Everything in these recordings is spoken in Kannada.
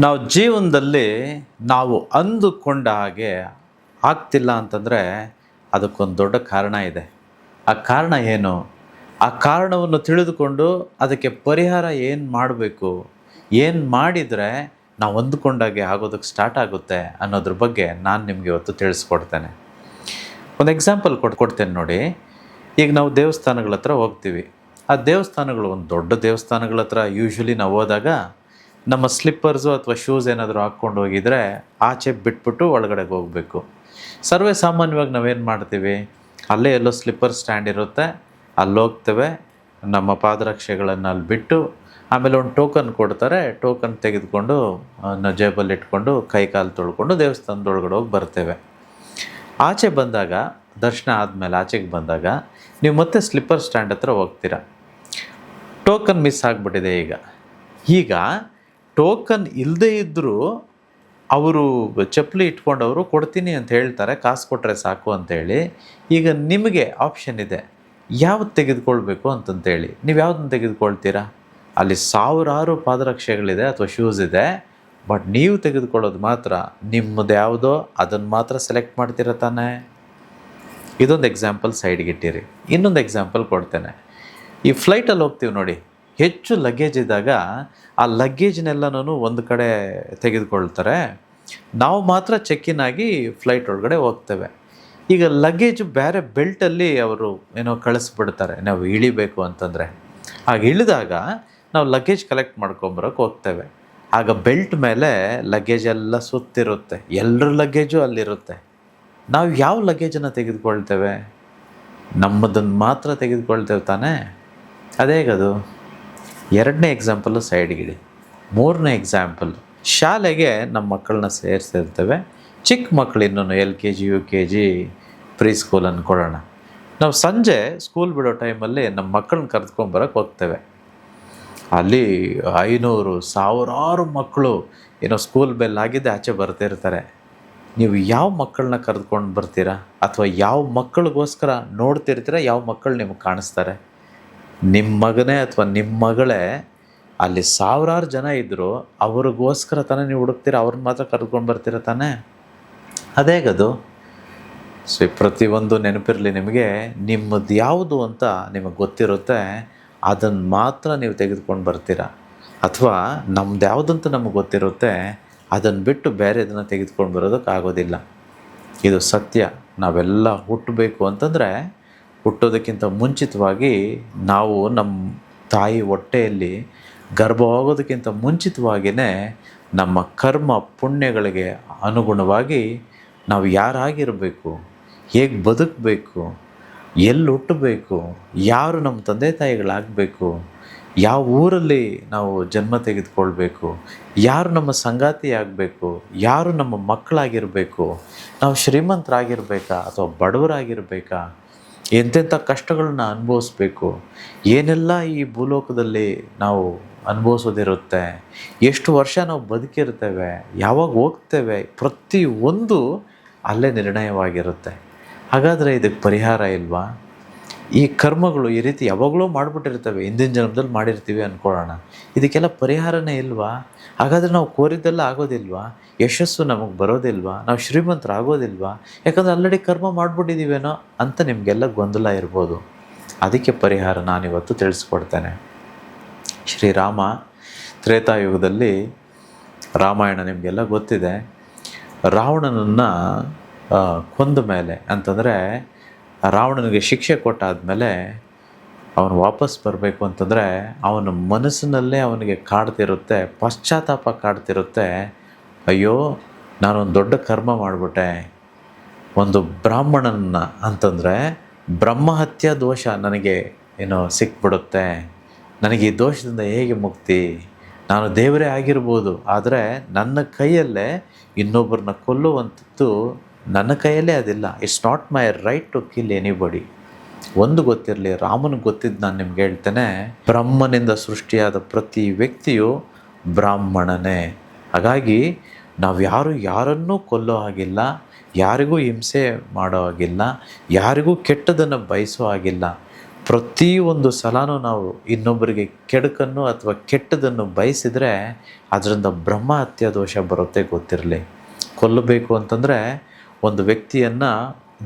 ನಾವು ಜೀವನದಲ್ಲಿ ನಾವು ಅಂದುಕೊಂಡ ಹಾಗೆ ಆಗ್ತಿಲ್ಲ ಅಂತಂದರೆ ಅದಕ್ಕೊಂದು ದೊಡ್ಡ ಕಾರಣ ಇದೆ. ಆ ಕಾರಣ ಏನು? ಆ ಕಾರಣವನ್ನು ತಿಳಿದುಕೊಂಡು ಅದಕ್ಕೆ ಪರಿಹಾರ ಏನು ಮಾಡಬೇಕು, ಏನು ಮಾಡಿದರೆ ನಾವು ಅಂದುಕೊಂಡಾಗೆ ಆಗೋದಕ್ಕೆ ಸ್ಟಾರ್ಟ್ ಆಗುತ್ತೆ ಅನ್ನೋದ್ರ ಬಗ್ಗೆ ನಾನು ನಿಮಗೆ ಇವತ್ತು ತಿಳಿಸ್ಕೊಡ್ತೇನೆ. ಒಂದು ಎಕ್ಸಾಂಪಲ್ ಕೊಡ್ತೇನೆ ನೋಡಿ. ಈಗ ನಾವು ದೇವಸ್ಥಾನಗಳ ಹತ್ರ ಹೋಗ್ತೀವಿ. ಆ ದೇವಸ್ಥಾನಗಳು ಒಂದು ದೊಡ್ಡ ದೇವಸ್ಥಾನಗಳ ಹತ್ರ ಯೂಶ್ವಲಿ ನಾವು ಹೋದಾಗ ನಮ್ಮ ಸ್ಲಿಪ್ಪರ್ಸು ಅಥವಾ ಶೂಸ್ ಏನಾದರೂ ಹಾಕ್ಕೊಂಡು ಹೋಗಿದರೆ ಆಚೆ ಬಿಟ್ಬಿಟ್ಟು ಒಳಗಡೆಗೆ ಹೋಗಬೇಕು. ಸರ್ವೇ ಸಾಮಾನ್ಯವಾಗಿ ನಾವೇನು ಮಾಡ್ತೀವಿ, ಅಲ್ಲೇ ಎಲ್ಲೋ ಸ್ಲಿಪ್ಪರ್ ಸ್ಟ್ಯಾಂಡ್ ಇರುತ್ತೆ, ಅಲ್ಲಿ ಹೋಗ್ತೇವೆ, ನಮ್ಮ ಪಾದರಕ್ಷೆಗಳನ್ನು ಅಲ್ಲಿ ಬಿಟ್ಟು ಆಮೇಲೆ ಒಂದು ಟೋಕನ್ ಕೊಡ್ತಾರೆ, ಟೋಕನ್ ತೆಗೆದುಕೊಂಡು ಜೇಬಲ್ಲಿ ಇಟ್ಕೊಂಡು ಕೈ ಕಾಲು ತೊಳ್ಕೊಂಡು ದೇವಸ್ಥಾನದೊಳಗಡೆ ಹೋಗಿ ಬರ್ತೇವೆ. ಆಚೆ ಬಂದಾಗ ದರ್ಶನ ಆದಮೇಲೆ ಆಚೆಗೆ ಬಂದಾಗ ನೀವು ಮತ್ತೆ ಸ್ಲಿಪ್ಪರ್ ಸ್ಟ್ಯಾಂಡ್ ಹತ್ರ ಹೋಗ್ತೀರ. ಟೋಕನ್ ಮಿಸ್ ಆಗಿಬಿಟ್ಟಿದೆ. ಈಗ ಟೋಕನ್ ಇಲ್ಲದೇ ಇದ್ದರೂ ಅವರು ಚಪ್ಪಲಿ ಇಟ್ಕೊಂಡವರು ಕೊಡ್ತೀನಿ ಅಂತ ಹೇಳ್ತಾರೆ, ಕಾಸು ಕೊಟ್ಟರೆ ಸಾಕು ಅಂತೇಳಿ. ಈಗ ನಿಮಗೆ ಆಪ್ಷನ್ ಇದೆ, ಯಾವ್ದು ತೆಗೆದುಕೊಳ್ಬೇಕು ಅಂತಂತೇಳಿ. ನೀವು ಯಾವುದನ್ನು ತೆಗೆದುಕೊಳ್ತೀರಾ? ಅಲ್ಲಿ ಸಾವಿರಾರು ಪಾದರಕ್ಷೆಗಳಿದೆ ಅಥವಾ ಶೂಸ್ ಇದೆ, ಬಟ್ ನೀವು ತೆಗೆದುಕೊಳ್ಳೋದು ಮಾತ್ರ ನಿಮ್ಮದು ಯಾವುದೋ ಅದನ್ನು ಮಾತ್ರ ಸೆಲೆಕ್ಟ್ ಮಾಡ್ತೀರ ತಾನೇ. ಇದೊಂದು ಎಕ್ಸಾಂಪಲ್ ಸೈಡ್ಗಿಟ್ಟಿರಿ. ಇನ್ನೊಂದು ಎಕ್ಸಾಂಪಲ್ ಕೊಡ್ತೇನೆ. ಈ ಫ್ಲೈಟಲ್ಲಿ ಹೋಗ್ತೀವಿ ನೋಡಿ, ಹೆಚ್ಚು ಲಗೇಜ್ ಇದ್ದಾಗ ಆ ಲಗೇಜ್ನೆಲ್ಲನೂ ಒಂದು ಕಡೆ ತೆಗೆದುಕೊಳ್ತಾರೆ, ನಾವು ಮಾತ್ರ ಚೆಕ್ಕಿನ್ ಆಗಿ ಫ್ಲೈಟ್ ಒಳಗಡೆ ಹೋಗ್ತೇವೆ. ಈಗ ಲಗೇಜು ಬೇರೆ ಬೆಲ್ಟಲ್ಲಿ ಅವರು ಏನೋ ಕಳಿಸ್ಬಿಡ್ತಾರೆ ನಾವು ಇಳಿಬೇಕು ಅಂತಂದರೆ. ಆಗ ಇಳಿದಾಗ ನಾವು ಲಗೇಜ್ ಕಲೆಕ್ಟ್ ಮಾಡ್ಕೊಂಬರೋಕೆ ಹೋಗ್ತೇವೆ. ಆಗ ಬೆಲ್ಟ್ ಮೇಲೆ ಲಗೇಜ್ ಎಲ್ಲ ಸುತ್ತಿರುತ್ತೆ, ಎಲ್ಲರ ಲಗೇಜು ಅಲ್ಲಿರುತ್ತೆ. ನಾವು ಯಾವ ಲಗೇಜನ್ನು ತೆಗೆದುಕೊಳ್ತೇವೆ? ನಮ್ಮದನ್ನು ಮಾತ್ರ ತೆಗೆದುಕೊಳ್ತೇವೆ ತಾನೇ. ಅದೇಗದು? ಎರಡನೇ ಎಕ್ಸಾಂಪಲ್ಲು ಸೈಡ್ಗಿಡಿ. ಮೂರನೇ ಎಕ್ಸಾಂಪಲ್, ಶಾಲೆಗೆ ನಮ್ಮ ಮಕ್ಕಳನ್ನ ಸೇರಿಸಿರ್ತೇವೆ. ಚಿಕ್ಕ ಮಕ್ಕಳು ಇನ್ನೂ LKG UKG ಪ್ರೀ ಸ್ಕೂಲ್ ಅಂದ್ಕೊಳ್ಳೋಣ. ನಾವು ಸಂಜೆ ಸ್ಕೂಲ್ ಬಿಡೋ ಟೈಮಲ್ಲಿ ನಮ್ಮ ಮಕ್ಕಳನ್ನ ಕರೆದುಕೊಂಬರೋಕೆ ಹೋಗ್ತೇವೆ. ಅಲ್ಲಿ 500 ಸಾವಿರಾರು ಮಕ್ಕಳು ಏನೋ ಸ್ಕೂಲ್ ಬೆಲ್ ಆಗಿದ್ದೆ ಆಚೆ ಬರ್ತಿರ್ತಾರೆ. ನೀವು ಯಾವ ಮಕ್ಕಳನ್ನ ಕರೆದುಕೊಂಡು ಬರ್ತೀರಾ? ಅಥವಾ ಯಾವ ಮಕ್ಕಳಿಗೋಸ್ಕರ ನೋಡ್ತಿರ್ತೀರ? ಯಾವ ಮಕ್ಕಳು ನಿಮಗೆ ಕಾಣಿಸ್ತಾರೆ? ನಿಮ್ಮ ಮಗನೇ ಅಥವಾ ನಿಮ್ಮ ಮಗಳೇ ಅಲ್ಲಿ ಸಾವಿರಾರು ಜನ ಇದ್ದರು, ಅವ್ರಿಗೋಸ್ಕರ ತಾನೇ ನೀವು ಹುಡುಕ್ತೀರ, ಅವ್ರನ್ನ ಮಾತ್ರ ಕರ್ಕೊಂಡು ಬರ್ತೀರ ತಾನೇ. ಅದೇಗದು? ಸೊ ಪ್ರತಿಯೊಂದು ನೆನಪಿರಲಿ ನಿಮಗೆ, ನಿಮ್ಮದು ಯಾವುದು ಅಂತ ನಿಮಗೆ ಗೊತ್ತಿರುತ್ತೆ, ಅದನ್ನು ಮಾತ್ರ ನೀವು ತೆಗೆದುಕೊಂಡು ಬರ್ತೀರ. ಅಥವಾ ನಮ್ದು ಯಾವುದಂತ ನಮಗೆ ಗೊತ್ತಿರುತ್ತೆ, ಅದನ್ನು ಬಿಟ್ಟು ಬೇರೆ ಇದನ್ನು ತೆಗೆದುಕೊಂಡು ಬರೋದಕ್ಕಾಗೋದಿಲ್ಲ. ಇದು ಸತ್ಯ. ನಾವೆಲ್ಲ ಹುಟ್ಟಬೇಕು ಅಂತಂದರೆ ಹುಟ್ಟೋದಕ್ಕಿಂತ ಮುಂಚಿತವಾಗಿ ನಾವು ನಮ್ಮ ತಾಯಿ ಹೊಟ್ಟೆಯಲ್ಲಿ ಗರ್ಭವಾಗೋದಕ್ಕಿಂತ ಮುಂಚಿತವಾಗಿಯೇ ನಮ್ಮ ಕರ್ಮ ಪುಣ್ಯಗಳಿಗೆ ಅನುಗುಣವಾಗಿ ನಾವು ಯಾರಾಗಿರಬೇಕು, ಹೇಗೆ ಬದುಕಬೇಕು, ಎಲ್ಲಿ ಹುಟ್ಟಬೇಕು, ಯಾರು ನಮ್ಮ ತಂದೆ ತಾಯಿಗಳಾಗಬೇಕು, ಯಾವ ಊರಲ್ಲಿ ನಾವು ಜನ್ಮ ತೆಗೆದುಕೊಳ್ಬೇಕು, ಯಾರು ನಮ್ಮ ಸಂಗಾತಿ ಆಗಬೇಕು, ಯಾರು ನಮ್ಮ ಮಕ್ಕಳಾಗಿರಬೇಕು, ನಾವು ಶ್ರೀಮಂತರಾಗಿರಬೇಕಾ ಅಥವಾ ಬಡವರಾಗಿರಬೇಕಾ, ಎಂತೆಂಥ ಕಷ್ಟಗಳನ್ನ ಅನುಭವಿಸ್ಬೇಕು, ಏನೆಲ್ಲ ಈ ಭೂಲೋಕದಲ್ಲಿ ನಾವು ಅನುಭವಿಸೋದಿರುತ್ತೆ, ಎಷ್ಟು ವರ್ಷ ನಾವು ಬದುಕಿರ್ತೇವೆ, ಯಾವಾಗ ಹೋಗ್ತೇವೆ, ಪ್ರತಿಯೊಂದು ಅಲ್ಲೇ ನಿರ್ಣಯವಾಗಿರುತ್ತೆ. ಹಾಗಾದರೆ ಇದಕ್ಕೆ ಪರಿಹಾರ ಇಲ್ವಾ? ಈ ಕರ್ಮಗಳು ಈ ರೀತಿ ಯಾವಾಗಲೂ ಮಾಡಿಬಿಟ್ಟಿರ್ತವೆ, ಹಿಂದಿನ ಜನ್ಮದಲ್ಲಿ ಮಾಡಿರ್ತೀವಿ ಅಂದ್ಕೊಳ್ಳೋಣ. ಇದಕ್ಕೆಲ್ಲ ಪರಿಹಾರನೇ ಇಲ್ವಾ? ಹಾಗಾದರೆ ನಾವು ಕೋರಿದ್ದೆಲ್ಲ ಆಗೋದಿಲ್ವಾ? ಯಶಸ್ಸು ನಮಗೆ ಬರೋದಿಲ್ವಾ? ನಾವು ಶ್ರೀಮಂತರಾಗೋದಿಲ್ವಾ? ಯಾಕಂದರೆ ಆಲ್ರೆಡಿ ಕರ್ಮ ಮಾಡಿಬಿಟ್ಟಿದ್ದೀವೇನೋ ಅಂತ ನಿಮಗೆಲ್ಲ ಗೊಂದಲ ಇರ್ಬೋದು. ಅದಕ್ಕೆ ಪರಿಹಾರ ನಾನಿವತ್ತು ತಿಳಿಸ್ಕೊಡ್ತೇನೆ. ಶ್ರೀರಾಮ ತ್ರೇತಾಯುಗದಲ್ಲಿ, ರಾಮಾಯಣ ನಿಮಗೆಲ್ಲ ಗೊತ್ತಿದೆ, ರಾವಣನನ್ನು ಕೊಂದ ಮೇಲೆ ಅಂತಂದರೆ ರಾವಣನಿಗೆ ಶಿಕ್ಷೆ ಕೊಟ್ಟಾದಮೇಲೆ ಅವನು ವಾಪಸ್ ಬರಬೇಕು ಅಂತಂದರೆ ಅವನ ಮನಸ್ಸಿನಲ್ಲೇ ಅವನಿಗೆ ಕಾಡ್ತಿರುತ್ತೆ, ಪಶ್ಚಾತ್ತಾಪ ಕಾಡ್ತಿರುತ್ತೆ. ಅಯ್ಯೋ, ನಾನೊಂದು ದೊಡ್ಡ ಕರ್ಮ ಮಾಡಿಬಿಟ್ಟೆ. ಒಂದು ಬ್ರಾಹ್ಮಣನ ಅಂತಂದರೆ ಬ್ರಹ್ಮಹತ್ಯಾ ದೋಷ ನನಗೆ ಸಿಕ್ಬಿಡುತ್ತೆ. ನನಗೆ ಈ ದೋಷದಿಂದ ಹೇಗೆ ಮುಕ್ತಿ? ನಾನು ದೇವರೇ ಆಗಿರ್ಬೋದು, ಆದರೆ ನನ್ನ ಕೈಯಲ್ಲೇ ಇನ್ನೊಬ್ಬರನ್ನ ಕೊಲ್ಲುವಂಥದ್ದು ನನ್ನ ಕೈಯಲ್ಲೇ ಅದಿಲ್ಲ. It's not my right to kill anybody. ಒಂದು ಗೊತ್ತಿರಲಿ, ರಾಮನಿಗೆ ಗೊತ್ತಿದ್ದು ನಾನು ನಿಮ್ಗೆ ಹೇಳ್ತೇನೆ, ಬ್ರಹ್ಮನಿಂದ ಸೃಷ್ಟಿಯಾದ ಪ್ರತಿ ವ್ಯಕ್ತಿಯು ಬ್ರಾಹ್ಮಣನೇ. ಹಾಗಾಗಿ ನಾವು ಯಾರನ್ನೂ ಕೊಲ್ಲೋ ಹಾಗಿಲ್ಲ, ಯಾರಿಗೂ ಹಿಂಸೆ ಮಾಡೋ ಹಾಗಿಲ್ಲ, ಯಾರಿಗೂ ಕೆಟ್ಟದನ್ನು ಬಯಸೋ ಹಾಗಿಲ್ಲ. ಪ್ರತಿಯೊಂದು ಸಲನೂ ನಾವು ಇನ್ನೊಬ್ಬರಿಗೆ ಕೆಡುಕನ್ನು ಅಥವಾ ಕೆಟ್ಟದನ್ನು ಬಯಸಿದರೆ ಅದರಿಂದ ಬ್ರಹ್ಮ ಹತ್ಯೆ ದೋಷ ಬರುತ್ತೆ, ಗೊತ್ತಿರಲಿ. ಕೊಲ್ಲಬೇಕು ಅಂತಂದರೆ ಒಂದು ವ್ಯಕ್ತಿಯನ್ನು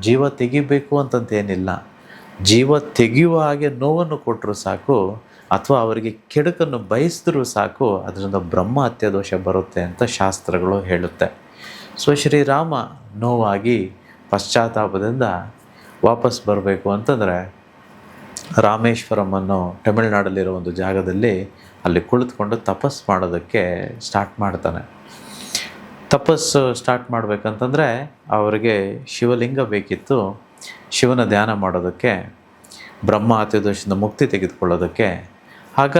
ಜೀವ ತೆಗಿಬೇಕು ಅಂತಂತೇನಿಲ್ಲ. ಜೀವ ತೆಗೆಯುವ ಹಾಗೆ ನೋವನ್ನು ಕೊಟ್ಟರು ಸಾಕು, ಅಥವಾ ಅವರಿಗೆ ಕೆಡುಕನ್ನು ಬಯಸಿದ್ರೂ ಸಾಕು, ಅದರಿಂದ ಬ್ರಹ್ಮ ಹತ್ಯೆ ದೋಷ ಬರುತ್ತೆ ಅಂತ ಶಾಸ್ತ್ರಗಳು ಹೇಳುತ್ತೆ. ಸೊ ಶ್ರೀರಾಮ ನೋವಾಗಿ ಪಶ್ಚಾತ್ತಾಪದಿಂದ ವಾಪಸ್ ಬರಬೇಕು ಅಂತಂದರೆ ರಾಮೇಶ್ವರಂ ಅನ್ನೋ ತಮಿಳ್ನಾಡಲ್ಲಿರೋ ಒಂದು ಜಾಗದಲ್ಲಿ ಅಲ್ಲಿ ಕುಳಿತುಕೊಂಡು ತಪಸ್ಸು ಮಾಡೋದಕ್ಕೆ ಸ್ಟಾರ್ಟ್ ಮಾಡ್ತಾನೆ. ತಪಸ್ಸು ಸ್ಟಾರ್ಟ್ ಮಾಡಬೇಕಂತಂದರೆ ಅವರಿಗೆ ಶಿವಲಿಂಗ ಬೇಕಿತ್ತು. ಶಿವನ ಧ್ಯಾನ ಮಾಡೋದಕ್ಕೆ, ಬ್ರಹ್ಮ ಹತ್ಯೆ ದೋಷದಿಂದ ಮುಕ್ತಿ ತೆಗೆದುಕೊಳ್ಳೋದಕ್ಕೆ. ಆಗ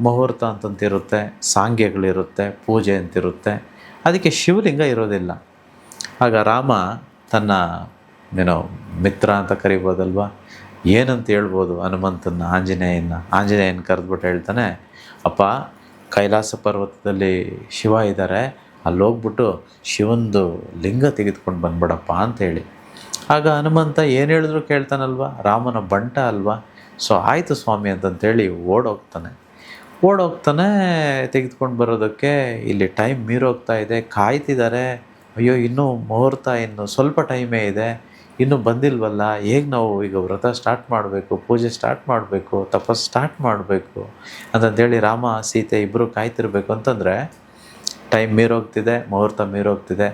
ಮುಹೂರ್ತ ಅಂತಂತಿರುತ್ತೆ, ಸಾಂಗ್ಯಗಳಿರುತ್ತೆ, ಪೂಜೆ ಅಂತಿರುತ್ತೆ. ಅದಕ್ಕೆ ಶಿವಲಿಂಗ ಇರೋದಿಲ್ಲ. ಆಗ ರಾಮ ತನ್ನ ಮಿತ್ರ ಅಂತ ಕರಿಬೋದಲ್ವ, ಏನಂತ ಹೇಳ್ಬೋದು ಹನುಮಂತನ, ಆಂಜನೇಯನ ಕರೆದ್ಬಿಟ್ಟು ಹೇಳ್ತಾನೆ, ಅಪ್ಪ ಕೈಲಾಸ ಪರ್ವತದಲ್ಲಿ ಶಿವ ಇದ್ದಾರೆ, ಅಲ್ಲಿ ಹೋಗ್ಬಿಟ್ಟು ಶಿವಂದು ಲಿಂಗ ತೆಗೆದುಕೊಂಡು ಬಂದ್ಬಿಡಪ್ಪ ಅಂತೇಳಿ. ಆಗ ಹನುಮಂತ ಏನು ಹೇಳಿದ್ರು ಕೇಳ್ತಾನಲ್ವ, ರಾಮನ ಬಂಟ ಅಲ್ವಾ. ಸೊ ಆಯಿತು ಸ್ವಾಮಿ ಅಂತಂತೇಳಿ ಓಡೋಗ್ತಾನೆ. ತೆಗೆದುಕೊಂಡು ಬರೋದಕ್ಕೆ. ಇಲ್ಲಿ ಟೈಮ್ ಮೀರೋಗ್ತಾ ಇದೆ, ಕಾಯ್ತಿದ್ದಾರೆ. ಅಯ್ಯೋ ಇನ್ನೂ ಮುಹೂರ್ತ, ಇನ್ನು ಸ್ವಲ್ಪ ಟೈಮೇ ಇದೆ, ಇನ್ನೂ ಬಂದಿಲ್ವಲ್ಲ, ಹೇಗೆ ನಾವು ಈಗ ವ್ರತ ಸ್ಟಾರ್ಟ್ ಮಾಡಬೇಕು, ಪೂಜೆ ಸ್ಟಾರ್ಟ್ ಮಾಡಬೇಕು, ತಪಸ್ಸು ಸ್ಟಾರ್ಟ್ ಮಾಡಬೇಕು ಅಂತಂದೇಳಿ ರಾಮ ಸೀತೆ ಇಬ್ಬರು ಕಾಯ್ತಿರ್ಬೇಕು. ಅಂತಂದರೆ ಟೈಮ್ ಮೀರೋಗ್ತಿದೆ, ಮುಹೂರ್ತ ಮೀರೋಗ್ತಿದೆ.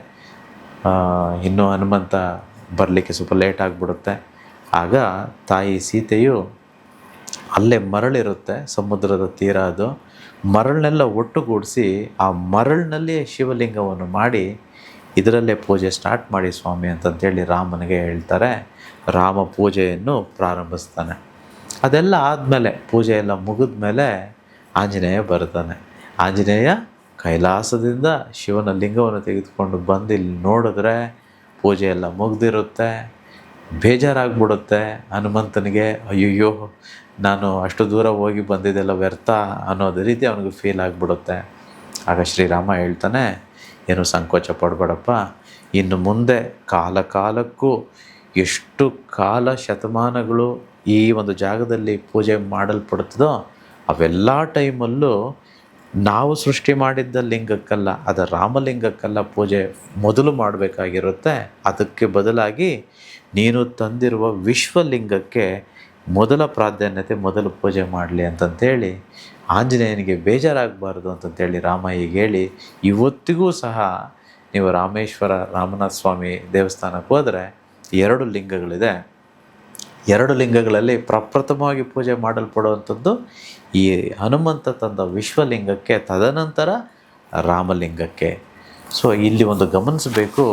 ಇನ್ನೂ ಹನುಮಂತ ಬರಲಿಕ್ಕೆ ಸ್ವಲ್ಪ ಲೇಟ್ ಆಗಿಬಿಡುತ್ತೆ. ಆಗ ತಾಯಿ ಸೀತೆಯು ಅಲ್ಲೇ ಮರಳಿರುತ್ತೆ, ಸಮುದ್ರದ ತೀರ ಅದು. ಮರಳನ್ನೆಲ್ಲ ಒಟ್ಟುಗೂಡಿಸಿ ಆ ಮರಳಿನಲ್ಲಿಯೇ ಶಿವಲಿಂಗವನ್ನು ಮಾಡಿ ಇದರಲ್ಲೇ ಪೂಜೆ ಸ್ಟಾರ್ಟ್ ಮಾಡಿ ಸ್ವಾಮಿ ಅಂತಂತೇಳಿ ರಾಮನಿಗೆ ಹೇಳ್ತಾರೆ. ರಾಮ ಪೂಜೆಯನ್ನು ಪ್ರಾರಂಭಿಸ್ತಾನೆ. ಅದೆಲ್ಲ ಆದಮೇಲೆ, ಪೂಜೆ ಎಲ್ಲ ಮುಗಿದ ಮೇಲೆ ಆಂಜನೇಯ ಬರ್ತಾನೆ. ಆಂಜನೇಯ ಕೈಲಾಸದಿಂದ ಶಿವನ ಲಿಂಗವನ್ನು ತೆಗೆದುಕೊಂಡು ಬಂದು ಇಲ್ಲಿ ನೋಡಿದ್ರೆ ಪೂಜೆ ಎಲ್ಲ ಮುಗ್ದಿರುತ್ತೆ. ಬೇಜಾರಾಗ್ಬಿಡುತ್ತೆ ಹನುಮಂತನಿಗೆ. ಅಯ್ಯಯ್ಯೋ, ನಾನು ಅಷ್ಟು ದೂರ ಹೋಗಿ ಬಂದಿದ್ದೆಲ್ಲ ವ್ಯರ್ಥ ಅನ್ನೋದು ರೀತಿ ಅವನಿಗೆ ಫೀಲ್ ಆಗಿಬಿಡುತ್ತೆ. ಆಗ ಶ್ರೀರಾಮ ಹೇಳ್ತಾನೆ, ಏನು ಸಂಕೋಚ ಪಡಬೇಡಪ್ಪ, ಇನ್ನು ಮುಂದೆ ಕಾಲಕ್ಕೂ ಎಷ್ಟು ಕಾಲ ಶತಮಾನಗಳು ಈ ಒಂದು ಜಾಗದಲ್ಲಿ ಪೂಜೆ ಮಾಡಲ್ಪಡುತ್ತದೋ ಅವೆಲ್ಲ ಟೈಮಲ್ಲೂ ನಾವು ಸೃಷ್ಟಿ ಮಾಡಿದ್ದ ಲಿಂಗಕ್ಕಲ್ಲ, ಅದು ರಾಮಲಿಂಗಕ್ಕಲ್ಲ ಪೂಜೆ ಮೊದಲು ಮಾಡಬೇಕಾಗಿರುತ್ತೆ. ಅದಕ್ಕೆ ಬದಲಾಗಿ ನೀನು ತಂದಿರುವ ವಿಶ್ವಲಿಂಗಕ್ಕೆ ಮೊದಲ ಪ್ರಾಧಾನ್ಯತೆ, ಮೊದಲು ಪೂಜೆ ಮಾಡಲಿ ಅಂತಂತೇಳಿ ಆಂಜನೇಯನಿಗೆ ಬೇಜಾರಾಗಬಾರ್ದು ಅಂತಂತೇಳಿ ರಾಮ ಹೀಗೆ ಹೇಳಿ, ಇವತ್ತಿಗೂ ಸಹ ನೀವು ರಾಮೇಶ್ವರ ರಾಮನಾಥ ಸ್ವಾಮಿ ದೇವಸ್ಥಾನಕ್ಕೆ ಹೋದರೆ 2 ಲಿಂಗಗಳಿದೆ. 2 ಲಿಂಗಗಳಲ್ಲಿ ಪ್ರಪ್ರಥಮವಾಗಿ ಪೂಜೆ ಮಾಡಲ್ಪಡುವಂಥದ್ದು ಈ ಹನುಮಂತ ತಂದ ವಿಶ್ವಲಿಂಗಕ್ಕೆ, ತದನಂತರ ರಾಮಲಿಂಗಕ್ಕೆ. ಸೊ ಇಲ್ಲಿ ಒಂದು ಗಮನಿಸಬೇಕು,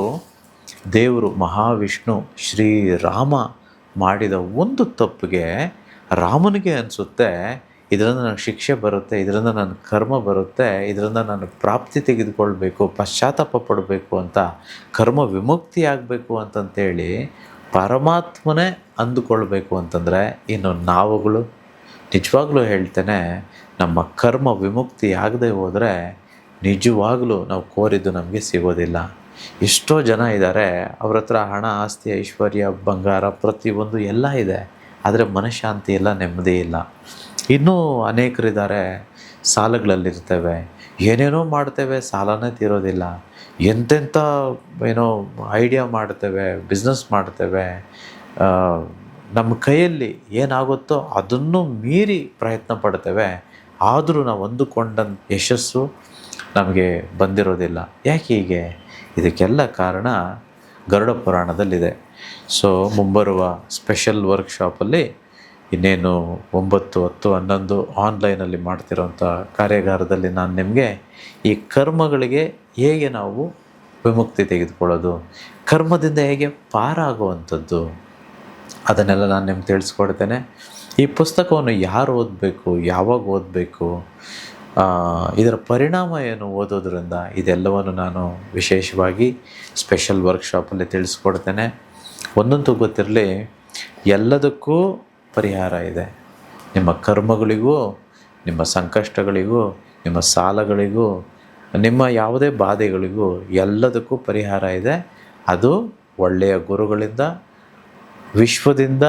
ದೇವರು ಮಹಾವಿಷ್ಣು ಶ್ರೀರಾಮ ಮಾಡಿದ ಒಂದು ತಪ್ಪಿಗೆ ರಾಮನಿಗೆ ಅನಿಸುತ್ತೆ, ಇದರಿಂದ ನನಗೆ ಶಿಕ್ಷೆ ಬರುತ್ತೆ, ಇದರಿಂದ ನನ್ನ ಕರ್ಮ ಬರುತ್ತೆ, ಇದರಿಂದ ನಾನು ಪ್ರಾಪ್ತಿ ತೆಗೆದುಕೊಳ್ಬೇಕು, ಪಶ್ಚಾತ್ತಾಪ ಪಡಬೇಕು ಅಂತ, ಕರ್ಮ ವಿಮುಕ್ತಿ ಆಗಬೇಕು ಅಂತಂತೇಳಿ ಪರಮಾತ್ಮನೇ ಅಂದುಕೊಳ್ಬೇಕು ಅಂತಂದರೆ, ಇನ್ನು ನಾವುಗಳು ನಿಜವಾಗ್ಲೂ ಹೇಳ್ತೇನೆ, ನಮ್ಮ ಕರ್ಮ ವಿಮುಕ್ತಿ ಆಗದೆ ಹೋದರೆ ನಿಜವಾಗಲೂ ನಾವು ಕೋರಿದ್ದು ನಮಗೆ ಸಿಗೋದಿಲ್ಲ. ಎಷ್ಟೋ ಜನ ಇದ್ದಾರೆ, ಅವ್ರ ಹತ್ರ ಹಣ, ಆಸ್ತಿ, ಐಶ್ವರ್ಯ, ಬಂಗಾರ ಪ್ರತಿಯೊಂದು ಎಲ್ಲ ಇದೆ, ಆದರೆ ಮನಃಶಾಂತಿ ಇಲ್ಲ, ನೆಮ್ಮದಿ ಇಲ್ಲ. ಇನ್ನೂ ಅನೇಕರಿದ್ದಾರೆ, ಸಾಲಗಳಲ್ಲಿರ್ತೇವೆ, ಏನೇನೋ ಮಾಡ್ತೇವೆ, ಸಾಲನೇ ತೀರೋದಿಲ್ಲ. ಎಂತೆಂಥ ಐಡಿಯಾ ಮಾಡ್ತೇವೆ, ಬಿಸ್ನೆಸ್ ಮಾಡ್ತೇವೆ, ನಮ್ಮ ಕೈಯಲ್ಲಿ ಏನಾಗುತ್ತೋ ಅದನ್ನು ಮೀರಿ ಪ್ರಯತ್ನ ಪಡ್ತೇವೆ, ಆದರೂ ನಾವು ಅಂದುಕೊಂಡ ಯಶಸ್ಸು ನಮಗೆ ಬಂದಿರೋದಿಲ್ಲ. ಯಾಕೆ ಹೀಗೆ? ಇದಕ್ಕೆಲ್ಲ ಕಾರಣ ಗರುಡ ಪುರಾಣದಲ್ಲಿದೆ. ಸೊ ಮುಂಬರುವ ಸ್ಪೆಷಲ್ ವರ್ಕ್ಶಾಪಲ್ಲಿ ಇನ್ನೇನು 9, 10, 11 ಆನ್ಲೈನಲ್ಲಿ ಮಾಡ್ತಿರೋಂಥ ಕಾರ್ಯಾಗಾರದಲ್ಲಿ ನಾನು ನಿಮಗೆ ಈ ಕರ್ಮಗಳಿಗೆ ಹೇಗೆ ನಾವು ವಿಮುಕ್ತಿ ತೆಗೆದುಕೊಳ್ಳೋದು, ಕರ್ಮದಿಂದ ಹೇಗೆ ಪಾರಾಗುವಂಥದ್ದು, ಅದನ್ನೆಲ್ಲ ನಾನು ನಿಮ್ಗೆ ತಿಳಿಸ್ಕೊಡ್ತೇನೆ. ಈ ಪುಸ್ತಕವನ್ನು ಯಾರು ಓದಬೇಕು, ಯಾವಾಗ ಓದಬೇಕು, ಇದರ ಪರಿಣಾಮ ಏನು ಓದೋದ್ರಿಂದ, ಇದೆಲ್ಲವನ್ನು ನಾನು ವಿಶೇಷವಾಗಿ ಸ್ಪೆಷಲ್ ವರ್ಕ್ಶಾಪಲ್ಲಿ ತಿಳಿಸ್ಕೊಡ್ತೇನೆ. ಒಂದಂತೂ ಗೊತ್ತಿರಲಿ, ಎಲ್ಲದಕ್ಕೂ ಪರಿಹಾರ ಇದೆ. ನಿಮ್ಮ ಕರ್ಮಗಳಿಗೂ, ನಿಮ್ಮ ಸಂಕಷ್ಟಗಳಿಗೂ, ನಿಮ್ಮ ಸಾಲಗಳಿಗೂ, ನಿಮ್ಮ ಯಾವುದೇ ಬಾಧೆಗಳಿಗೂ ಎಲ್ಲದಕ್ಕೂ ಪರಿಹಾರ ಇದೆ. ಅದು ಒಳ್ಳೆಯ ಗುರುಗಳಿಂದ, ವಿಶ್ವದಿಂದ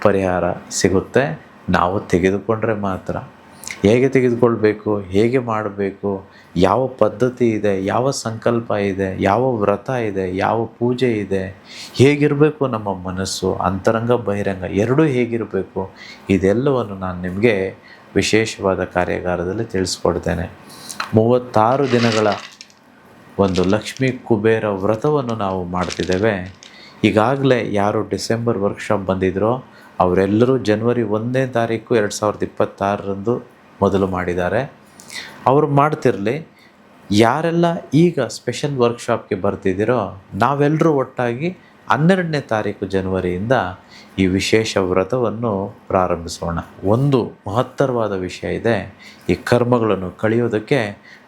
ಪರಿಹಾರ ಸಿಗುತ್ತೆ, ನಾವು ತೆಗೆದುಕೊಂಡ್ರೆ ಮಾತ್ರ. ಹೇಗೆ ತೆಗೆದುಕೊಳ್ಬೇಕು, ಹೇಗೆ ಮಾಡಬೇಕು, ಯಾವ ಪದ್ಧತಿ ಇದೆ, ಯಾವ ಸಂಕಲ್ಪ ಇದೆ, ಯಾವ ವ್ರತ ಇದೆ, ಯಾವ ಪೂಜೆ ಇದೆ, ಹೇಗಿರಬೇಕು ನಮ್ಮ ಮನಸ್ಸು, ಅಂತರಂಗ ಬಹಿರಂಗ ಎರಡೂ ಹೇಗಿರಬೇಕು, ಇದೆಲ್ಲವನ್ನು ನಾನು ನಿಮಗೆ ವಿಶೇಷವಾದ ಕಾರ್ಯಾಗಾರದಲ್ಲಿ ತಿಳಿಸ್ಕೊಡ್ತೇನೆ. 36 ದಿನಗಳ ಒಂದು ಲಕ್ಷ್ಮೀ ಕುಬೇರ ವ್ರತವನ್ನು ನಾವು ಮಾಡ್ತಿದ್ದೇವೆ. ಈಗಾಗಲೇ ಯಾರು ಡಿಸೆಂಬರ್ ವರ್ಕ್ಶಾಪ್ ಬಂದಿದ್ದರೋ ಅವರೆಲ್ಲರೂ ಜನವರಿ 1ನೇ ತಾರೀಕು 2026ರಂದು ಮೊದಲು ಮಾಡಿದ್ದಾರೆ. ಅವರು ಮಾಡ್ತಿರಲಿ. ಯಾರೆಲ್ಲ ಈಗ ಸ್ಪೆಷಲ್ ವರ್ಕ್ಶಾಪ್ಗೆ ಬರ್ತಿದ್ದೀರೋ ನಾವೆಲ್ಲರೂ ಒಟ್ಟಾಗಿ 12ನೇ ತಾರೀಕು ಜನವರಿಯಿಂದ ಈ ವಿಶೇಷ ವ್ರತವನ್ನು ಪ್ರಾರಂಭಿಸೋಣ. ಒಂದು ಮಹತ್ತರವಾದ ವಿಷಯ ಇದೆ. ಈ ಕರ್ಮಗಳನ್ನು ಕಳೆಯೋದಕ್ಕೆ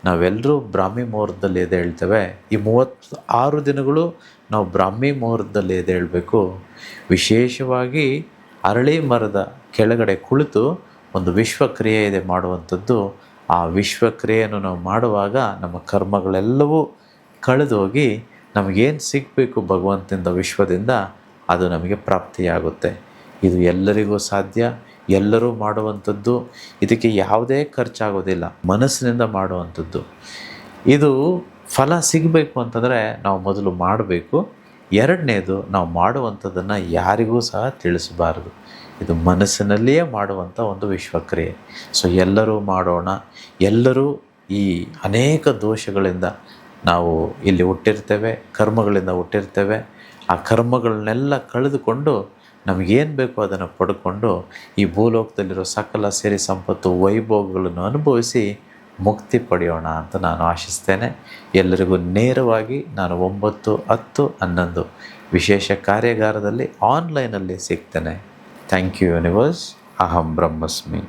ನಾವೆಲ್ಲರೂ ಬ್ರಾಹ್ಮಿ ಮುಹೂರ್ತದಲ್ಲಿ ಎದ್ದೇಳ್ತೇವೆ. ಈ 36 ದಿನಗಳು ನಾವು ಬ್ರಾಹ್ಮಿ ಮುಹೂರ್ತದಲ್ಲಿ ಎದ್ದೇಳಬೇಕು. ವಿಶೇಷವಾಗಿ ಅರಳಿ ಮರದ ಕೆಳಗಡೆ ಕುಳಿತು ಒಂದು ವಿಶ್ವಕ್ರಿಯೆ ಇದೆ ಮಾಡುವಂಥದ್ದು. ಆ ವಿಶ್ವಕ್ರಿಯೆಯನ್ನು ನಾವು ಮಾಡುವಾಗ ನಮ್ಮ ಕರ್ಮಗಳೆಲ್ಲವೂ ಕಳೆದೋಗಿ ನಮಗೇನು ಸಿಗಬೇಕು ಭಗವಂತನಿಂದ, ವಿಶ್ವದಿಂದ, ಅದು ನಮಗೆ ಪ್ರಾಪ್ತಿಯಾಗುತ್ತೆ. ಇದು ಎಲ್ಲರಿಗೂ ಸಾಧ್ಯ, ಎಲ್ಲರೂ ಮಾಡುವಂಥದ್ದು. ಇದಕ್ಕೆ ಯಾವುದೇ ಖರ್ಚಾಗೋದಿಲ್ಲ, ಮನಸ್ಸಿನಿಂದ ಮಾಡುವಂಥದ್ದು. ಇದು ಫಲ ಸಿಗಬೇಕು ಅಂತಂದರೆ ನಾವು ಮೊದಲು ಮಾಡಬೇಕು. ಎರಡನೇದು, ನಾವು ಮಾಡುವಂಥದ್ದನ್ನು ಯಾರಿಗೂ ಸಹ ತಿಳಿಸಬಾರದು. ಇದು ಮನಸ್ಸಿನಲ್ಲಿಯೇ ಮಾಡುವಂಥ ಒಂದು ವಿಶ್ವಕ್ರಿಯೆ. ಸೊ ಎಲ್ಲರೂ ಮಾಡೋಣ. ಎಲ್ಲರೂ ಈ ಅನೇಕ ದೋಷಗಳಿಂದ ನಾವು ಇಲ್ಲಿ ಹುಟ್ಟಿರ್ತೇವೆ, ಕರ್ಮಗಳಿಂದ ಹುಟ್ಟಿರ್ತೇವೆ. ಆ ಕರ್ಮಗಳನ್ನೆಲ್ಲ ಕಳೆದುಕೊಂಡು ನಮಗೇನು ಬೇಕೋ ಅದನ್ನು ಪಡ್ಕೊಂಡು ಈ ಭೂಲೋಕದಲ್ಲಿರೋ ಸಕಲ ಸಿರಿ ಸಂಪತ್ತು ವೈಭೋಗಗಳನ್ನು ಅನುಭವಿಸಿ ಮುಕ್ತಿ ಪಡೆಯೋಣ ಅಂತ ನಾನು ಆಶಿಸ್ತೇನೆ. ಎಲ್ಲರಿಗೂ ನೇರವಾಗಿ ನಾನು 9, 10, 11 ವಿಶೇಷ ಕಾರ್ಯಾಗಾರದಲ್ಲಿ ಆನ್ಲೈನಲ್ಲಿ ಸಿಗ್ತೇನೆ. Thank you universe. ಅಹಂ ಬ್ರಹ್ಮಸ್ಮಿ.